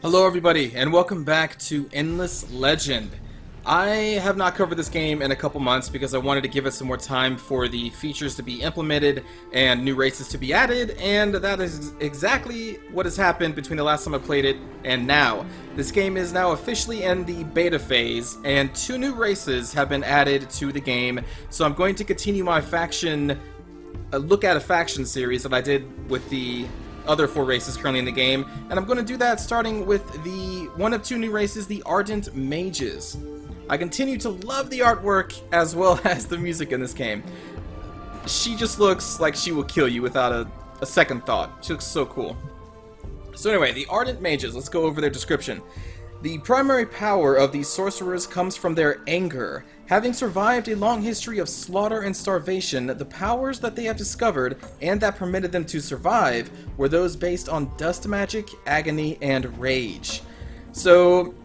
Hello everybody, and welcome back to Endless Legend. I have not covered this game in a couple months because I wanted to give it some more time for the features to be implemented and new races to be added, and that is exactly what has happened between the last time I played it and now. This game is now officially in the beta phase, and 2 new races have been added to the game, so I'm going to continue my faction, look at a faction series that I did with the other 4 races currently in the game, and I'm going to do that starting with the one of 2 new races, the Ardent Mages. I continue to love the artwork as well as the music in this game. She just looks like she will kill you without a second thought. She looks so cool. So anyway, the Ardent Mages, let's go over their description. The primary power of these sorcerers comes from their anger. Having survived a long history of slaughter and starvation, the powers that they have discovered and that permitted them to survive were those based on dust magic, agony, and rage. So,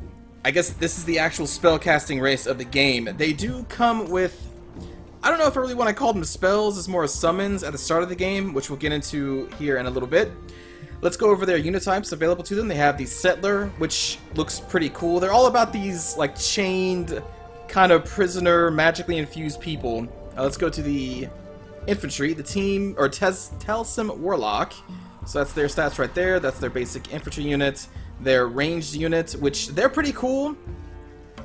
I guess this is the actual spellcasting race of the game. They do come with, I don't know if I really want to call them spells, it's more summons at the start of the game, which we'll get into here in a little bit. Let's go over their unit types available to them. They have the Settler, which looks pretty cool. They're all about these, like, chained, kind of prisoner, magically infused people. Let's go to the Infantry, the team, or Telsum Warlock. So that's their stats right there. That's their basic infantry unit. Their ranged unit, which they're pretty cool.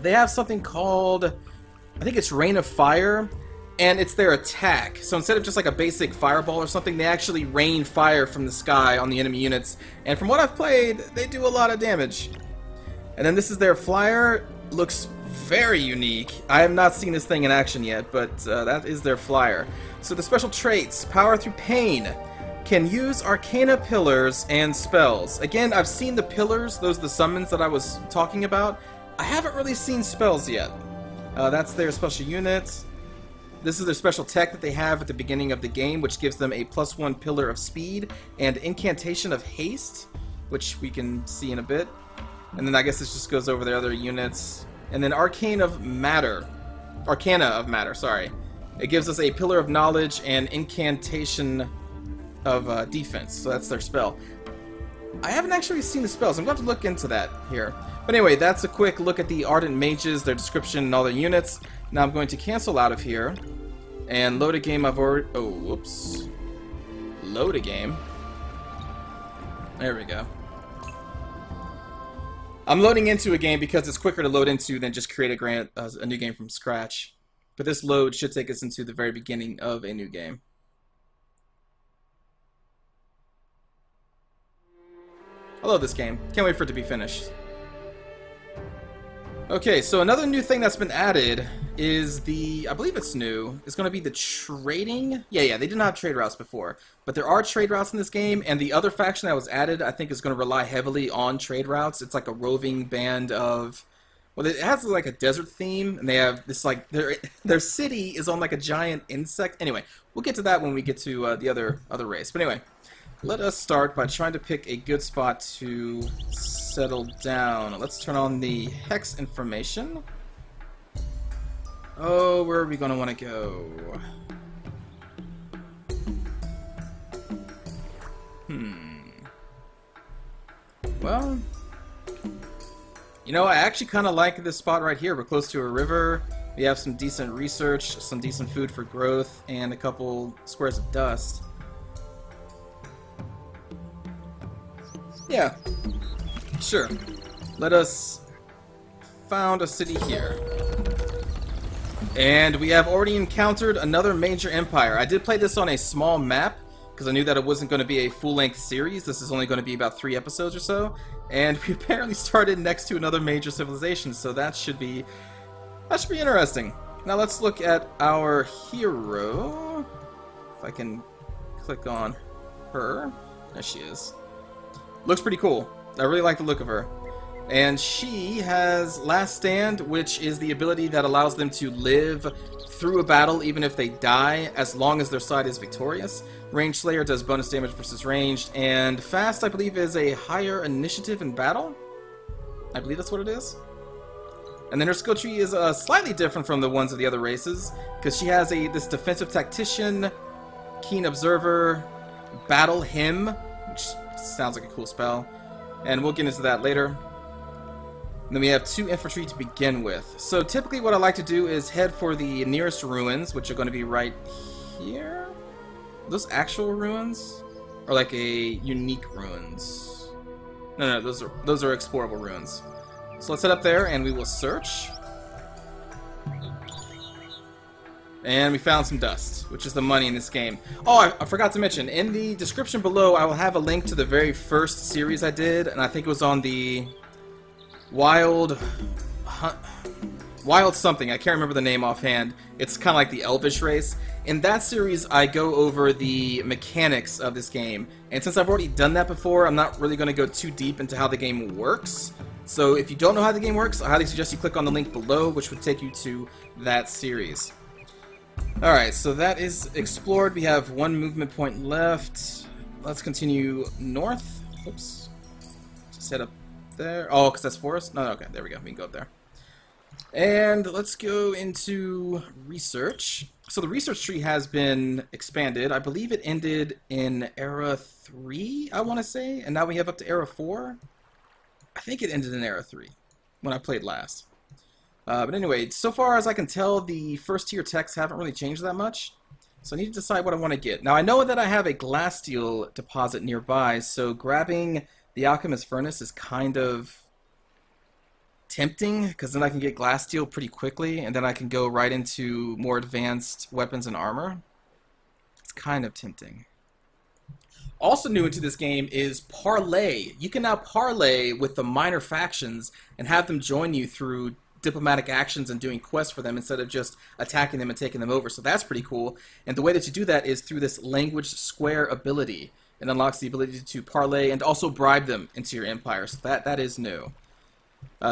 They have something called, I think it's Rain of Fire, and it's their attack. So instead of just like a basic fireball or something, they actually rain fire from the sky on the enemy units. And from what I've played, they do a lot of damage. And then this is their flyer. Looks very unique. I have not seen this thing in action yet, but that is their flyer. So the special traits, power through pain. Can use Arcana pillars and spells. Again, I've seen the pillars, those are the summons that I was talking about. I haven't really seen spells yet. That's their special unit. This is their special tech that they have at the beginning of the game, which gives them a +1 pillar of speed and incantation of haste, which we can see in a bit. And then I guess this just goes over their other units. And then Arcana of Matter, sorry. It gives us a pillar of knowledge and incantation of defense, so that's their spell. I haven't actually seen the spells. I'm going to have to look into that here. But anyway, that's a quick look at the Ardent Mages, their description, and all their units. Now I'm going to cancel out of here and load a game I've already... Oh, whoops. Load a game. There we go. I'm loading into a game because it's quicker to load into than just create a new game from scratch. But this load should take us into the very beginning of a new game. I love this game. Can't wait for it to be finished. Okay, so another new thing that's been added is the, I believe it's new, it's going to be the trading. Yeah, they did not have trade routes before, but there are trade routes in this game, and the other faction that was added, I think, is going to rely heavily on trade routes. It's like a roving band of, well, it has like a desert theme, and they have this, like, their city is on like a giant insect. Anyway, we'll get to that when we get to the other race. But anyway, let us start by trying to pick a good spot to settle down. Let's turn on the hex information. Oh, where are we going to want to go? Well, you know, I actually kind of like this spot right here. We're close to a river. We have some decent research, some decent food for growth, and a couple squares of dust. Yeah, sure. Let us found a city here. And we have already encountered another major empire. I did play this on a small map because I knew that it wasn't going to be a full-length series. This is only going to be about 3 episodes or so. And we apparently started next to another major civilization, so that should be interesting. Now let's look at our hero. If I can click on her. There she is. Looks pretty cool. I really like the look of her. And she has Last Stand, which is the ability that allows them to live through a battle even if they die, as long as their side is victorious. Range Slayer does bonus damage versus ranged, and Fast, I believe, is a higher initiative in battle. I believe that's what it is. And then her skill tree is slightly different from the ones of the other races, because she has this Defensive Tactician, Keen Observer, Battle Hymn, which sounds like a cool spell. and we'll get into that later. And then we have 2 infantry to begin with. So typically what I like to do is head for the nearest ruins, which are going to be right here. Are those actual ruins? Or like a unique ruins? No, those are explorable ruins. So let's head up there and we will search. And we found some dust, which is the money in this game. Oh, I forgot to mention, in the description below, I will have a link to the very first series I did, and I think it was on the Wild something. I can't remember the name offhand. It's kind of like the Elvish race. In that series, I go over the mechanics of this game, and since I've already done that before, I'm not really going to go too deep into how the game works. So if you don't know how the game works, I highly suggest you click on the link below, which would take you to that series. Alright, so that is explored. We have 1 movement point left. Let's continue north. Oops. Just head up there. Oh, because that's forest? No, okay, there we go. We can go up there. And let's go into research. So the research tree has been expanded. I believe it ended in Era 3, I want to say. And now we have up to Era 4. I think it ended in Era 3 when I played last. But anyway, so far as I can tell, the first tier techs haven't really changed that much. So I need to decide what I want to get. Now I know that I have a glass steel deposit nearby, so grabbing the alchemist furnace is kind of tempting, because then I can get glass steel pretty quickly, and then I can go right into more advanced weapons and armor. It's kind of tempting. Also new into this game is parlay. You can now parlay with the minor factions and have them join you through diplomatic actions and doing quests for them instead of just attacking them and taking them over. So that's pretty cool. And the way that you do that is through this language square ability. It unlocks the ability to parlay and also bribe them into your empire. So that is new.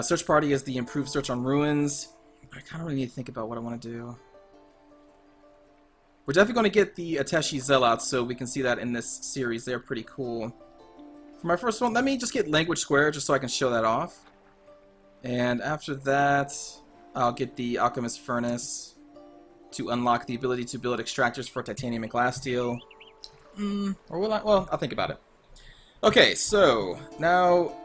Search party is the improved search on ruins. I kind of really need to think about what I want to do. We're definitely going to get the Ateshi Zealots, so we can see that in this series. They're pretty cool. For my first one, let me just get language square just so I can show that off. And after that, I'll get the alchemist furnace to unlock the ability to build extractors for titanium and glass steel. Or will I? Well, I'll think about it. Okay, so now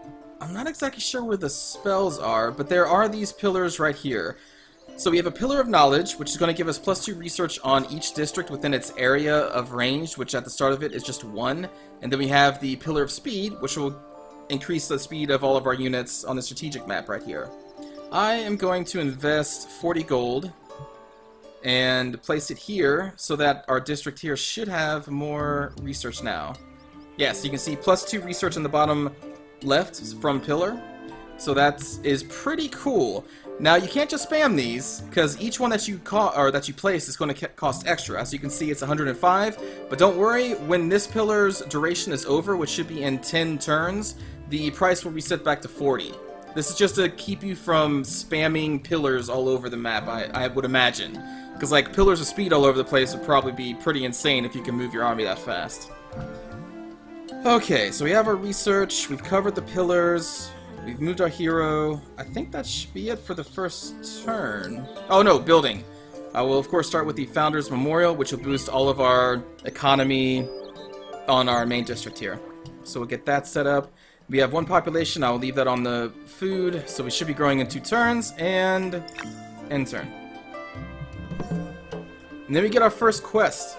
I'm not exactly sure where the spells are, but there are these pillars right here. So we have a pillar of knowledge, which is going to give us +2 research on each district within its area of range, which at the start of it is just 1. And then we have the pillar of speed, which will increase the speed of all of our units on the strategic map right here. I am going to invest 40 gold and place it here so that our district here should have more research now. Yeah, so you can see +2 research in the bottom left from pillar. So that is pretty cool. Now you can't just spam these, because each one that you place is going to cost extra. As you can see, it's 105. But don't worry, when this pillar's duration is over, which should be in 10 turns, the price will reset back to 40. This is just to keep you from spamming pillars all over the map, I would imagine. Because like pillars of speed all over the place would probably be pretty insane if you can move your army that fast. Okay, so we have our research, we've covered the pillars. We've moved our hero. I think that should be it for the first turn. Oh no, building. I will of course start with the Founders Memorial, which will boost all of our economy on our main district here. So we'll get that set up. We have 1 population. I will leave that on the food. So we should be growing in 2 turns, and end turn. And then we get our first quest.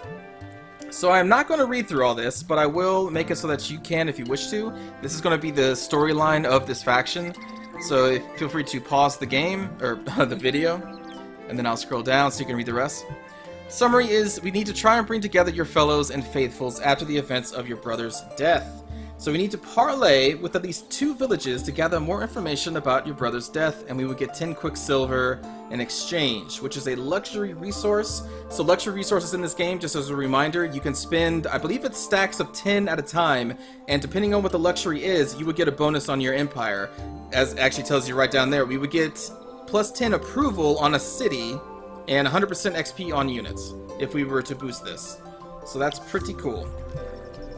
So I'm not going to read through all this, but I will make it so that you can if you wish to. This is going to be the storyline of this faction, so feel free to pause the game, or the video, and then I'll scroll down so you can read the rest. Summary is, we need to try and bring together your fellows and faithfuls after the events of your brother's death. So we need to parlay with at least 2 villages to gather more information about your brother's death, and we will get 10 quicksilver in exchange, which is a luxury resource. So luxury resources in this game, just as a reminder, you can spend, I believe it's stacks of 10 at a time, and depending on what the luxury is, you would get a bonus on your empire. As it actually tells you right down there, we would get +10 approval on a city, and 100% XP on units, if we were to boost this. So that's pretty cool.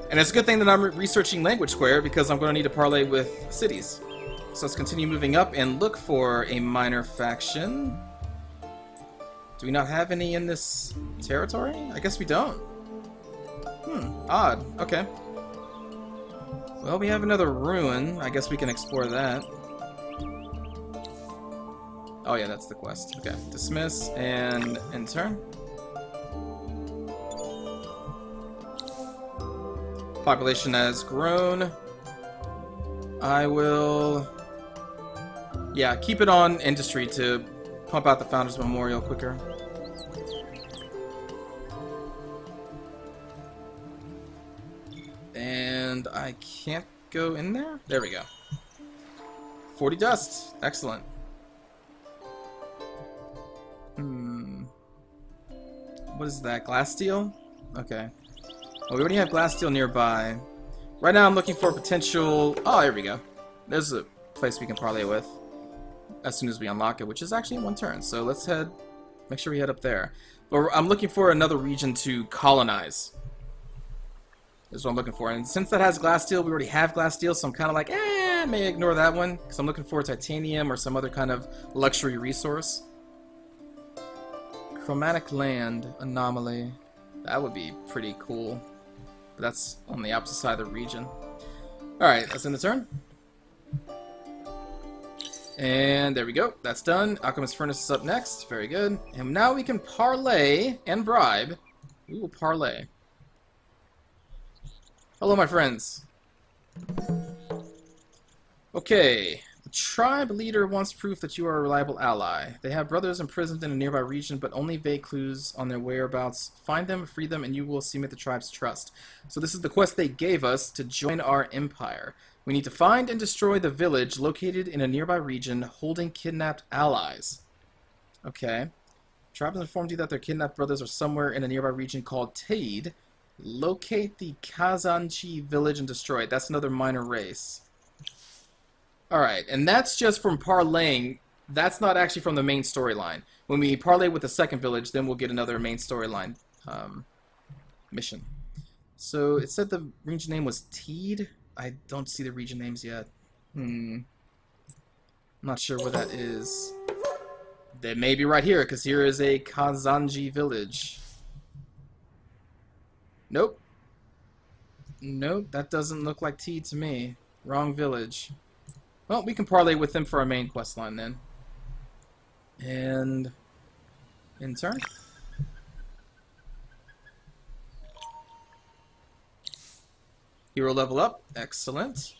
And it's a good thing that I'm researching Language Square, because I'm going to need to parlay with cities. So let's continue moving up and look for a minor faction. Do we not have any in this territory? I guess we don't. Odd. Okay. Well, we have another ruin. I guess we can explore that. Oh yeah, that's the quest. Okay, dismiss and end turn. Population has grown. I will... yeah, keep it on industry to pump out the Founders Memorial quicker. And I can't go in there? There we go. 40 dust. Excellent. What is that? Glass steel? Okay. Well, we already have glass steel nearby. Right now I'm looking for potential... oh, there we go. There's a place we can parlay with as soon as we unlock it, which is actually in one turn. So let's head... make sure we head up there. But I'm looking for another region to colonize. That's what I'm looking for. And since that has glass steel, we already have glass steel, so I'm kind of like, I may ignore that one. Because I'm looking for titanium or some other kind of luxury resource. Chromatic land anomaly. That would be pretty cool. But that's on the opposite side of the region. Alright, that's in the turn. And there we go. That's done. Alchemist Furnace is up next. Very good. And now we can parlay and bribe. We will parlay. Hello, my friends. Okay. The tribe leader wants proof that you are a reliable ally. They have brothers imprisoned in a nearby region, but only vague clues on their whereabouts. Find them, free them, and you will cement the tribe's trust. So this is the quest they gave us to join our empire. We need to find and destroy the village located in a nearby region holding kidnapped allies. Okay. Tribe has informed you that their kidnapped brothers are somewhere in a nearby region called Taid. Locate the Kazanchi village and destroy it. That's another minor race. Alright, and that's just from parlaying. That's not actually from the main storyline. When we parlay with the second village, then we'll get another main storyline mission. So it said the region name was Teed. I don't see the region names yet. I'm not sure where that is. They may be right here, because here is a Kazanji village. Nope. Nope, that doesn't look like Teed to me. Wrong village. Well, we can parlay with them for our main quest line then. And... in turn. Hero level up. Excellent.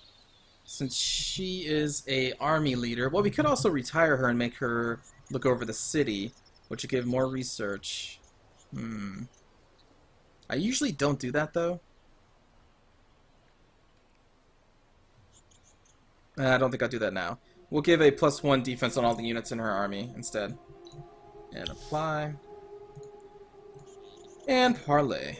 Since she is a army leader, well, we could also retire her and make her look over the city, which would give more research. I usually don't do that, though. I don't think I'll do that now. We'll give a +1 defense on all the units in her army instead. And apply. And parlay.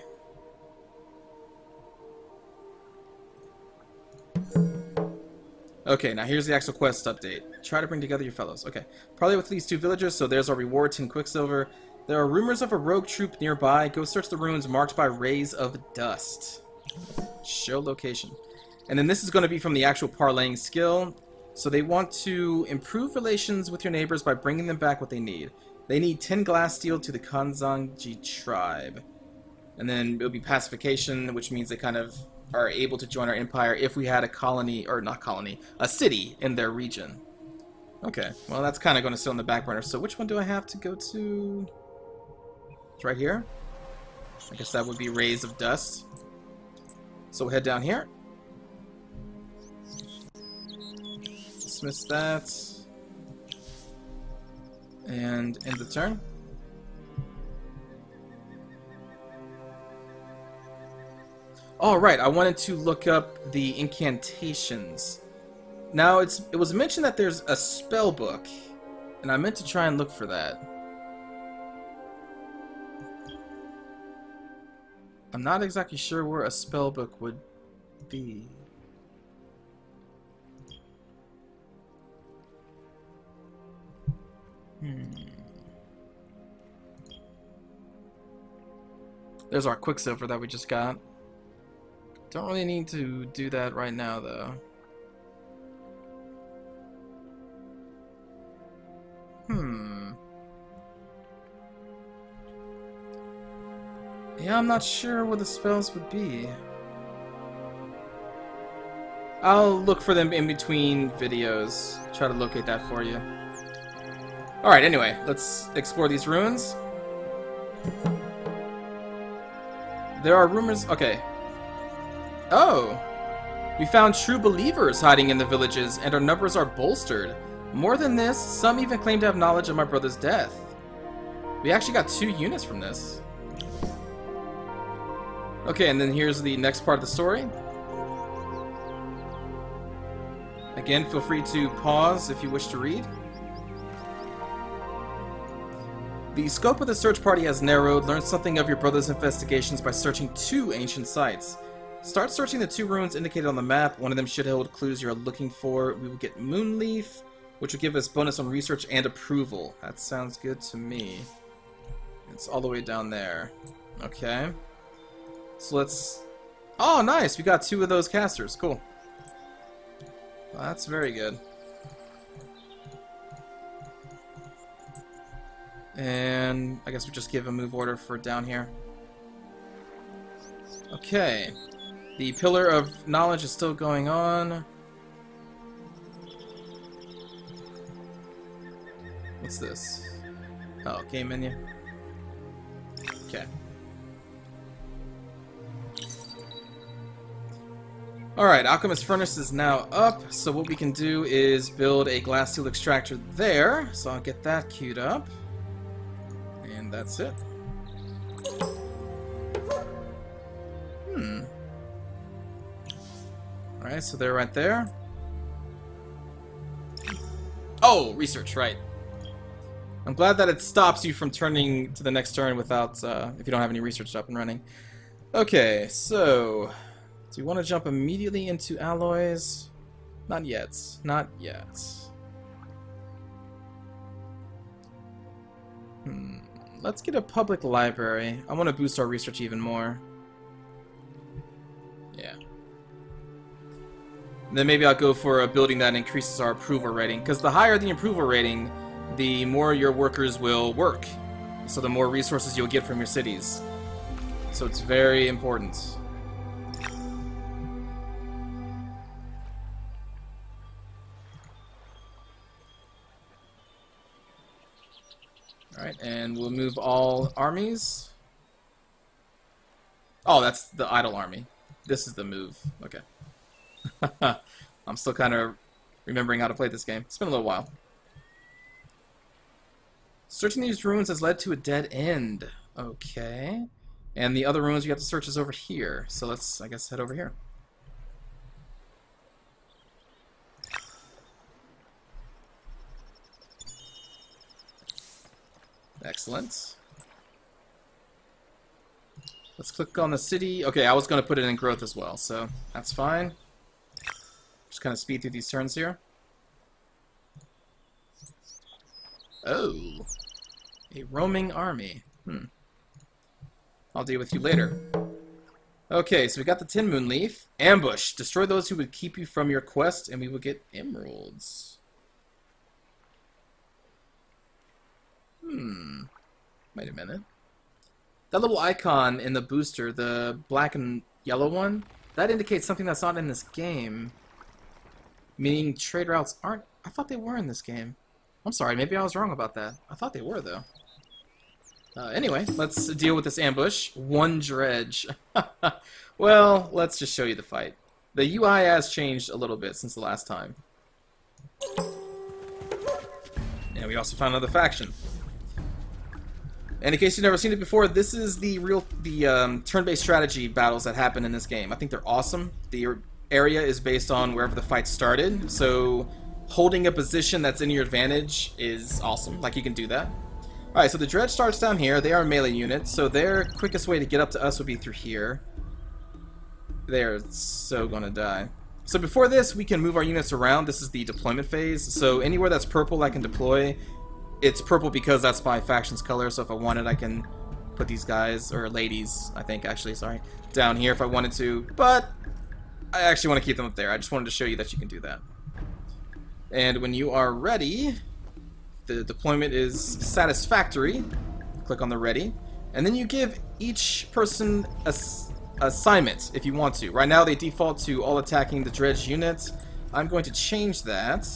Okay, now here's the actual quest update. Try to bring together your fellows. Okay. Parlay with these two villagers, so there's our reward, 10 Quicksilver. There are rumors of a rogue troop nearby. Go search the ruins marked by rays of dust. Show location. And then this is going to be from the actual parlaying skill. So they want to improve relations with your neighbors by bringing them back what they need. They need 10 glass steel to the Kanzanji tribe. And then it'll be pacification, which means they kind of are able to join our empire if we had a colony, or not colony, a city in their region. Okay, well that's kind of going to sit on the back burner. So which one do I have to go to? It's right here. I guess that would be rays of dust. So we'll head down here. Dismiss that. And end the turn. Oh, right, I wanted to look up the incantations. Now, it was mentioned that there's a spell book, and I meant to try and look for that. I'm not exactly sure where a spell book would be. There's our Quicksilver that we just got. Don't really need to do that right now, though. Yeah, I'm not sure what the spells would be. I'll look for them in between videos. Try to locate that for you. Alright, anyway, let's explore these ruins. There are rumors... Okay. Oh! We found true believers hiding in the villages, and our numbers are bolstered. More than this, some even claim to have knowledge of my brother's death. We actually got 2 units from this. Okay, and then here's the next part of the story. Again, feel free to pause if you wish to read. The scope of the search party has narrowed. Learn something of your brother's investigations by searching 2 ancient sites. Start searching the 2 ruins indicated on the map. One of them should hold clues you're looking for. We will get Moonleaf, which will give us bonus on research and approval. That sounds good to me. It's all the way down there. Okay. So let's... Oh, nice! We got 2 of those casters. Cool. Well, that's very good. And I guess we just give a move order for down here. Okay. The Pillar of Knowledge is still going on. What's this? Oh, game menu. Okay. Alright, Alchemist Furnace is now up, so what we can do is build a glass steel extractor there. So I'll get that queued up. And that's it. Alright, so they're right there. Oh, research, right. I'm glad that it stops you from turning to the next turn without, if you don't have any research up and running. Okay, so... Do you want to jump immediately into alloys? Not yet. Not yet. Let's get a public library. I want to boost our research even more. Yeah. And then maybe I'll go for a building that increases our approval rating. Because the higher the approval rating, the more your workers will work. So the more resources you'll get from your cities. So it's very important. Alright, and we'll move all armies. Oh, that's the idle army. This is the move. Okay. I'm still kind of remembering how to play this game. It's been a little while. Searching these ruins has led to a dead end. Okay. And the other ruins we have to search is over here. So let's, I guess, head over here. Excellent. Let's click on the city. Okay, I was going to put it in growth as well, so that's fine. Just kind of speed through these turns here. Oh. A roaming army. I'll deal with you later. Okay, so we got the Tin Moon Leaf. Ambush. Destroy those who would keep you from your quest, and we will get emeralds. Wait a minute. That little icon in the booster, the black and yellow one, that indicates something that's not in this game. Meaning trade routes aren't... I thought they were in this game. I'm sorry, maybe I was wrong about that. I thought they were, though. Anyway, let's deal with this ambush. 1 dredge. Well, let's just show you the fight. The UI has changed a little bit since the last time. And we also found another faction. And in case you've never seen it before, this is the turn-based strategy battles that happen in this game. I think they're awesome. The area is based on wherever the fight started, so holding a position that's in your advantage is awesome. Like, you can do that. Alright, so the dredge starts down here. They are melee units, so their quickest way to get up to us would be through here. They're so gonna die. So before this, we can move our units around. This is the deployment phase, so anywhere that's purple I can deploy. It's purple because that's my faction's color, so if I wanted I can put these guys, or ladies, I think actually, sorry, down here if I wanted to, but I actually want to keep them up there. I just wanted to show you that you can do that. And when you are ready, the deployment is satisfactory, click on the ready, and then you give each person assignment if you want to. Right now they default to all attacking the dredge units. I'm going to change that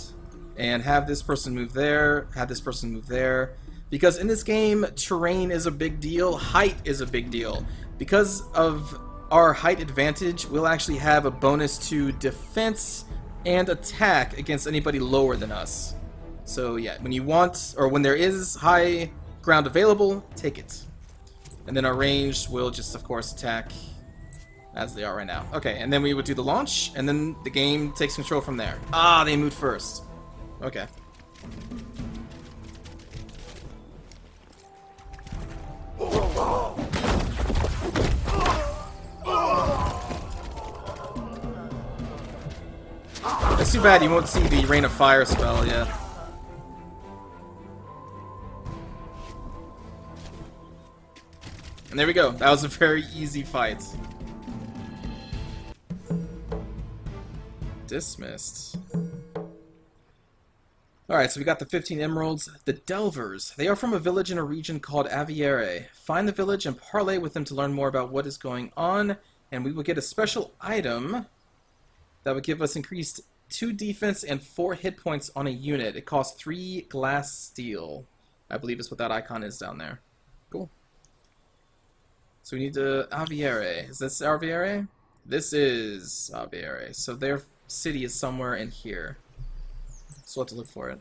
and have this person move there, have this person move there. Because in this game, terrain is a big deal, height is a big deal. Because of our height advantage, we'll actually have a bonus to defense and attack against anybody lower than us. So yeah, when you want, or when there is high ground available, take it. And then our ranged will just, of course, attack as they are right now. Okay, and then we would do the launch, and then the game takes control from there. Ah, they moved first. Okay. It's too bad you won't see the Rain of Fire spell yet. And there we go. That was a very easy fight. Dismissed. Alright, so we got the 15 emeralds. The Delvers. They are from a village in a region called Aviere. Find the village and parley with them to learn more about what is going on, and we will get a special item that would give us increased 2 defense and 4 hit points on a unit. It costs 3 glass steel. I believe is what that icon is down there. Cool. So we need to... Aviere. Is this Aviere? This is Aviere. So their city is somewhere in here. So we'll have to look for it.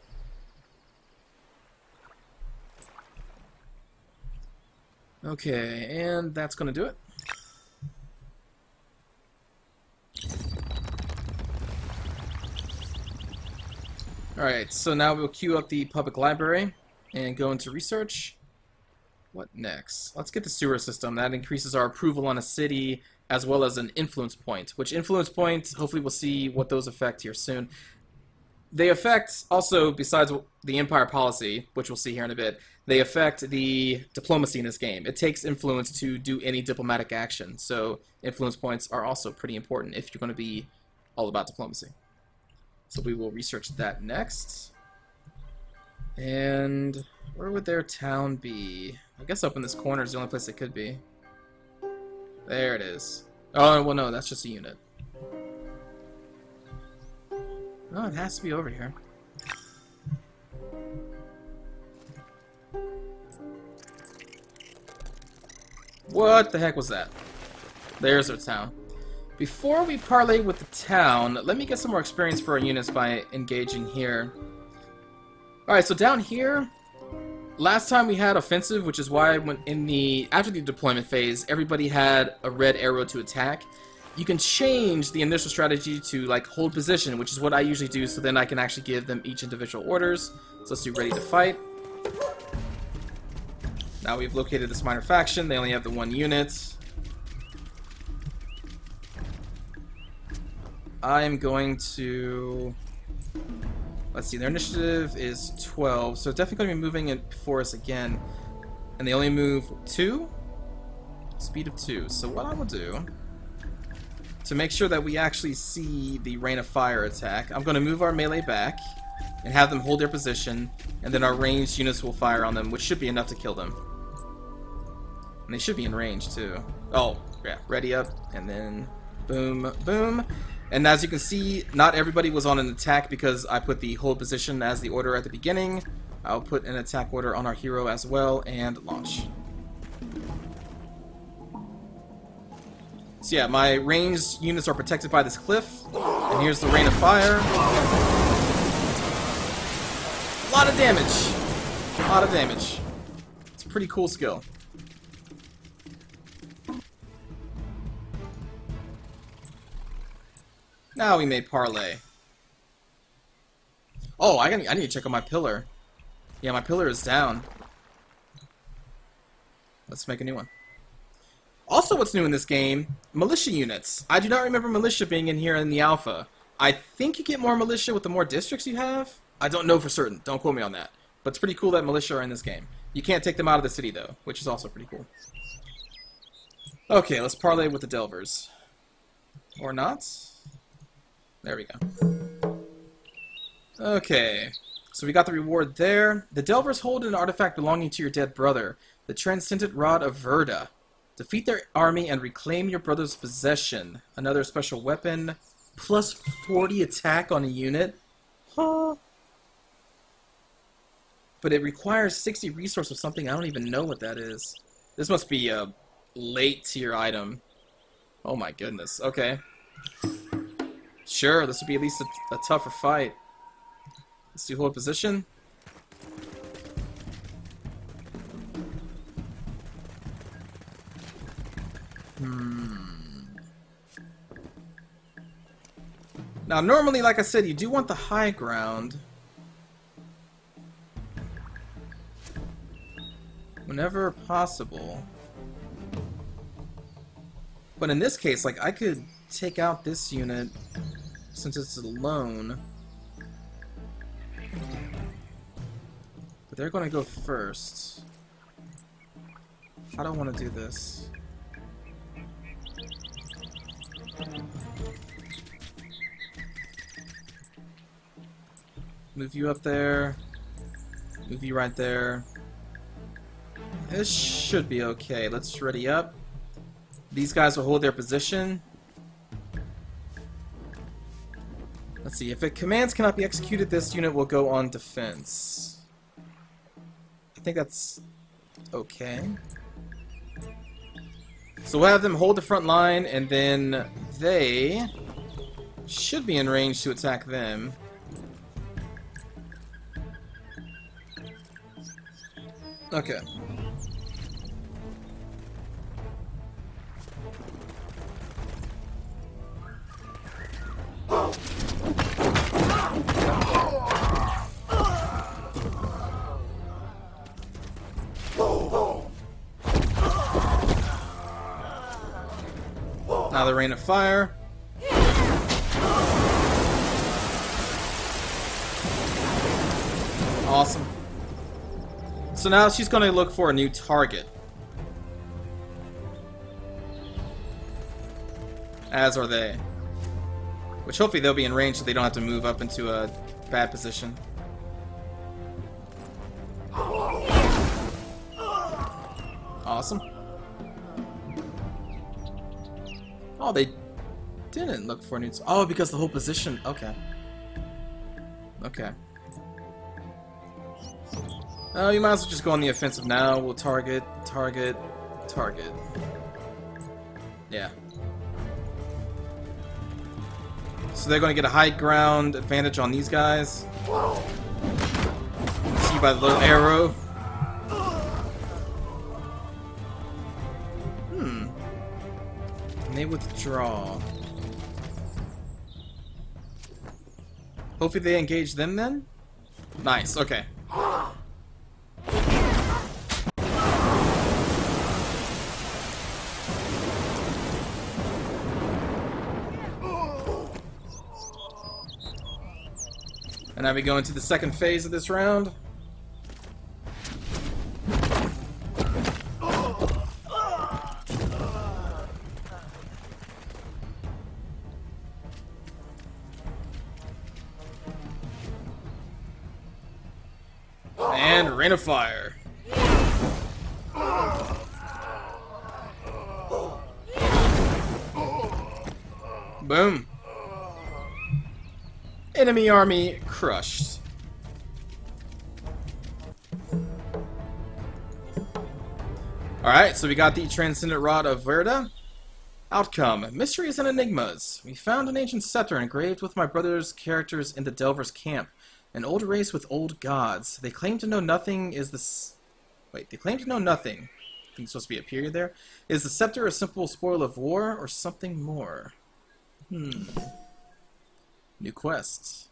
Okay, and that's going to do it. Alright, so now we'll queue up the public library and go into research. What next? Let's get the sewer system. That increases our approval on a city as well as an influence point. Which influence points, hopefully we'll see what those affect here soon. They affect, also, besides the Empire policy, which we'll see here in a bit, they affect the diplomacy in this game. It takes influence to do any diplomatic action, so influence points are also pretty important if you're going to be all about diplomacy. So we will research that next. And where would their town be? I guess up in this corner is the only place it could be. There it is. Oh, well no, that's just a unit. Oh, it has to be over here. What the heck was that? There's our town. Before we parlay with the town, let me get some more experience for our units by engaging here. Alright, so down here, last time we had offensive, which is why when after the deployment phase, everybody had a red arrow to attack. You can change the initial strategy to like hold position, which is what I usually do, so then I can actually give them each individual orders. So let's do ready to fight. Now we've located this minor faction. They only have the 1 unit. I'm going to... Let's see, their initiative is 12, so definitely going to be moving it before us again. And they only move 2? Speed of 2. So what I will do, to make sure that we actually see the Rain of Fire attack, I'm going to move our melee back and have them hold their position, and then our ranged units will fire on them, which should be enough to kill them. And they should be in range, too. Oh, yeah, ready up, and then boom, boom. And as you can see, not everybody was on an attack because I put the hold position as the order at the beginning. I'll put an attack order on our hero as well, and launch. So yeah, my ranged units are protected by this cliff, and here's the Rain of Fire. A lot of damage. A lot of damage. It's a pretty cool skill. Now we made parlay. Oh, I need to check on my pillar. Yeah, my pillar is down. Let's make a new one. Also, what's new in this game, militia units. I do not remember militia being in here in the alpha. I think you get more militia with the more districts you have. I don't know for certain. Don't quote me on that. But it's pretty cool that militia are in this game. You can't take them out of the city, though, which is also pretty cool. Okay, let's parlay with the Delvers. Or not. There we go. Okay, so we got the reward there. The Delvers hold an artifact belonging to your dead brother, the Transcendent Rod of Verda. Defeat their army and reclaim your brother's possession. Another special weapon. Plus 40 attack on a unit. Huh. But it requires 60 resource or something. I don't even know what that is. This must be a late tier item. Oh my goodness. Okay. Sure, this would be at least a tougher fight. Let's do hold position. Now, normally, like I said, you do want the high ground. Whenever possible. But in this case, like, I could take out this unit since it's alone. But they're going to go first. I don't want to do this. Move you up there. Move you right there. This should be okay. Let's ready up. These guys will hold their position. Let's see. If commands cannot be executed, this unit will go on defense. I think that's okay. So we'll have them hold the front line, and then they should be in range to attack them. Okay. Now the rain of fire. Awesome. So now she's going to look for a new target. As are they. Which hopefully they'll be in range so they don't have to move up into a bad position. Awesome. Oh, they didn't look for a new... Oh, because the whole position... Okay. Okay. Oh, you might as well just go on the offensive now. We'll target, target, target. Yeah. So they're going to get a high ground advantage on these guys. See by the little arrow. And they withdraw. Hopefully they engage them then? Nice, okay. And now we go into the second phase of this round. And rain of fire. Boom. Enemy army crushed. Alright, so we got the Transcendent Rod of Verda. Outcome: Mysteries and Enigmas. We found an ancient scepter engraved with my brother's characters in the Delver's camp. An old race with old gods. They claim to know nothing is the... Wait, they claim to know nothing. I think it's supposed to be a period there. Is the scepter a simple spoil of war or something more? New quest.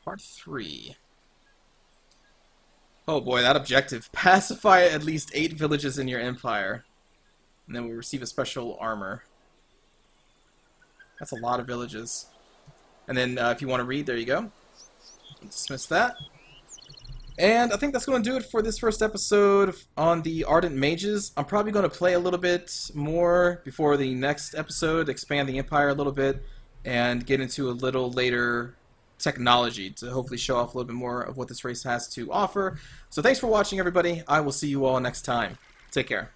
Part 3. Oh boy, that objective. Pacify at least 8 villages in your empire. And then we receive a special armor. That's a lot of villages. And then if you want to read, there you go. Dismiss that. And I think that's going to do it for this first episode on the Ardent Mages. I'm probably going to play a little bit more before the next episode, expand the Empire a little bit, and get into a little later technology to hopefully show off a little bit more of what this race has to offer. So thanks for watching, everybody. I will see you all next time. Take care.